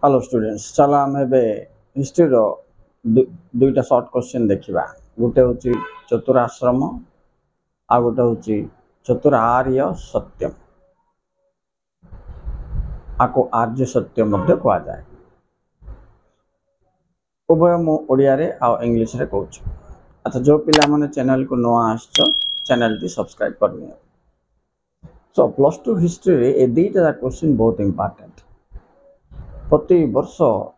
Hello students चलो आम history दुईटा सर्ट क्वेश्चन देखा गोटे हूँ चतुराश्रम आ गोटे हूँ चतुरार्य सत्यम आपको आर्य सत्यम कहुए उभय मु ओडिया इंग्लिश रे कहूँ। अच्छा जो पिला माने चैनल को नुआ आसछ चैनल टी सब्सक्राइब करनी। सो प्लस टू हिस्ट्री रे ए दुईटा क्वेश्चन बहुत इंपोर्टेंट प्रति वर्ष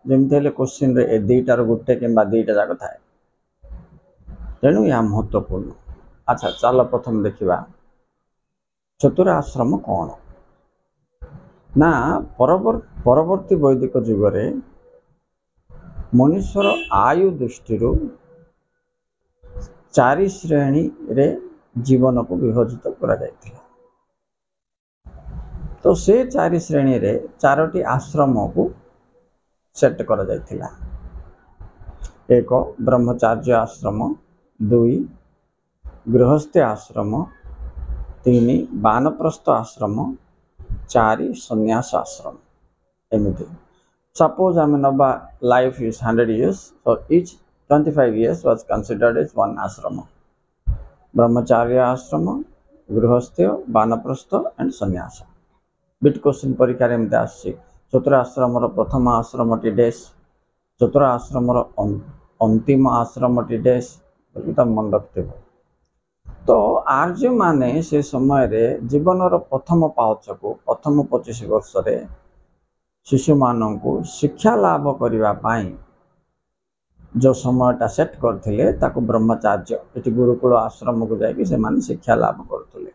जमी क्वेश्चन रे दुईटार गोटे कि दुईटा जाक थाए तेणु यह महत्वपूर्ण। अच्छा चल प्रथम देखा चतुराश्रम कौन ना परवर्ती वैदिक जुगरे मनुष्यर आयु दृष्टि चारि श्रेणी रे जीवन को विभाजित करा जायतिला। तो से चारि श्रेणी रे चारोटी आश्रम को सेट करा जायतिला। एक ब्रह्मचार्य आश्रम, दुई गृहस्थ आश्रम, तीन वानप्रस्थ आश्रम, चारि सन्यास आश्रम। एमती सपोज आम नबा life is 100 years, so each 25 years was considered as one ashram. ब्रह्मचार्य आश्रम, गृहस्थ, वानप्रस्थ एंड सन्यास। बिट क्वेश्चन परीक्षा एमती आसी चतुराश्रम प्रथम आश्रम टी डेस, चतुराश्रम अंतिम आश्रम टी डेस तुम मन रखते। तो आर्य माने से समय रे जीवन प्रथम पाउच को प्रथम 25 वर्ष रे शिशु मानन को शिक्षा लाभ करने जो समयटा सेट करथिले ताको ब्रह्मचार्य ये गुरुकुल आश्रम को जाकि से माने शिक्षा लाभ करथिले।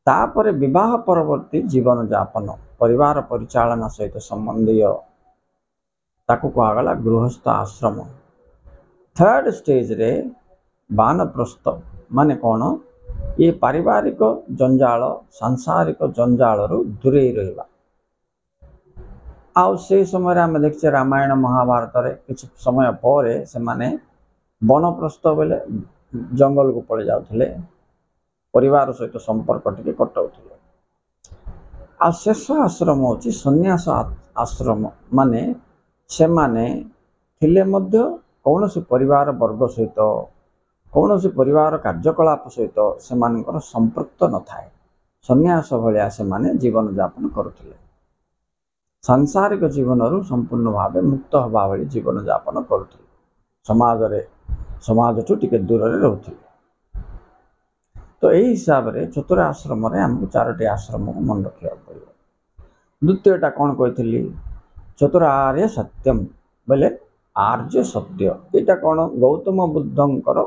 तापर विवाह परवर्ती जीवन यापन परिवार परिचालना सहित संबंधीय ताको कहगला गृहस्थ आश्रम। थर्ड स्टेज रे वानप्रस्थ माने कौन ये पारिवारिक जंजाल सांसारिक जंजाल रु दूरे रहिबा। आउ से समय आम देखचे रामायण महाभारत रे किछ समय पर से माने वनप्रस्थ बेले जंगल को पड़े जाउथिले परिवार सहित संपर्क टिके कटाउथिले। आ शेष आश्रम होची सन्यास आश्रम माने से माने थिले मध्य कौनसी परिवार वर्ग सहित कौनसी परिवार कार्यकलाप सहित से मानकर संपृक्त न थाए। सन्यास भलिया से माने जीवन यापन करुथिले सांसारिक जीवन रु संपूर्ण भाव मुक्त हवा भली जीवन यापन करुथिले समाज ठू टिके दूर रे रहउथिले। तो यही हिसाब रे चतुराश्रम रे हमको चारोटी आश्रम को मन रखिया पड़िबो। द्वितीयटा कौन कहिथिली चतुरार्य सत्यम बोले आर्य सत्य। एटा कौन गौतम बुद्धंकर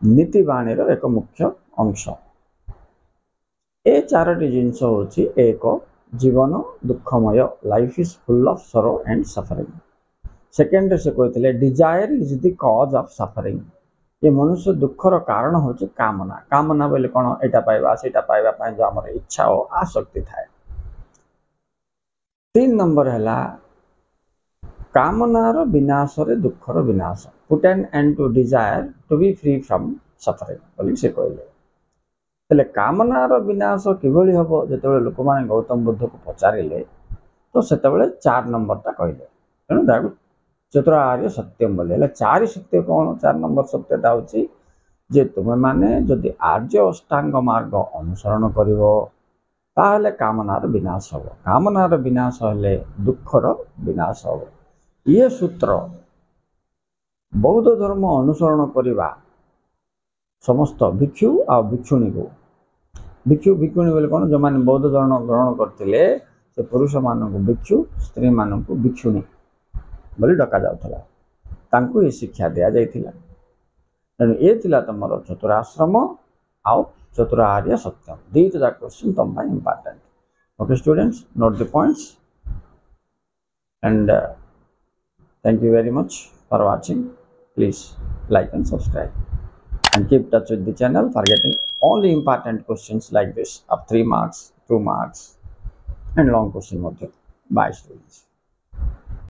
नीति बाणी रो एक मुख्य अंश। ए चारोटी जिनस होची एक जीवन दुखमय लाइफ इज फुल ऑफ सरो एंड सफरिंग। सेकेंड से कहते desire is the cause of suffering. ये मनुष्य दुखर कारण होची कामना। कामना बोले कौन एटा पाइबा सेटा पाइबा पाए जो हमर इच्छा हो आसक्ति थाए। 3 नंबर हैला कामनार विनाश रे दुखर विनाश। Put an end to desire to be free from suffering बोली से कहले। तेले कामनार विनाश किभली हबो जेतेबेले लोक माने गौतम बुद्ध को पचारिले तो सेतेबेले 4 नंबरटा कहले। तेणु दागु चतुरार्य सत्यम बोले। हेले 4 सत्य कौन 4 नंबर सत्यटा होची जे तुमे माने जदि आर्य अष्टांग मार्ग अनुसरण करिवो ताहले कामनार विनाश हबो। कामनार विनाश हेले दुखर विनाश हबो। ये सूत्र बौद्ध धर्म अनुसरण करिबा समस्त भिक्षु आ भिक्षुणी को भिक्षु भिक्षुणी बोले कौन जो माने बौद्ध धर्म ग्रहण करथिले से पुरुष मानन को भिक्षु स्त्री मानन को भिक्षुणी बोली डका जाउथला। तांको ये शिक्षा दिया जाइथिला। तेणु ये थिला तमरो चतुराश्रम आउ चतुरार्य सत्यम। दुईटा क्वेश्चन तुम पाई important. Okay students note the points and thank you very much for watching. Please like and subscribe and keep touch with the channel for getting all the important questions like this of 3 marks, 2 marks and long question. Bye students.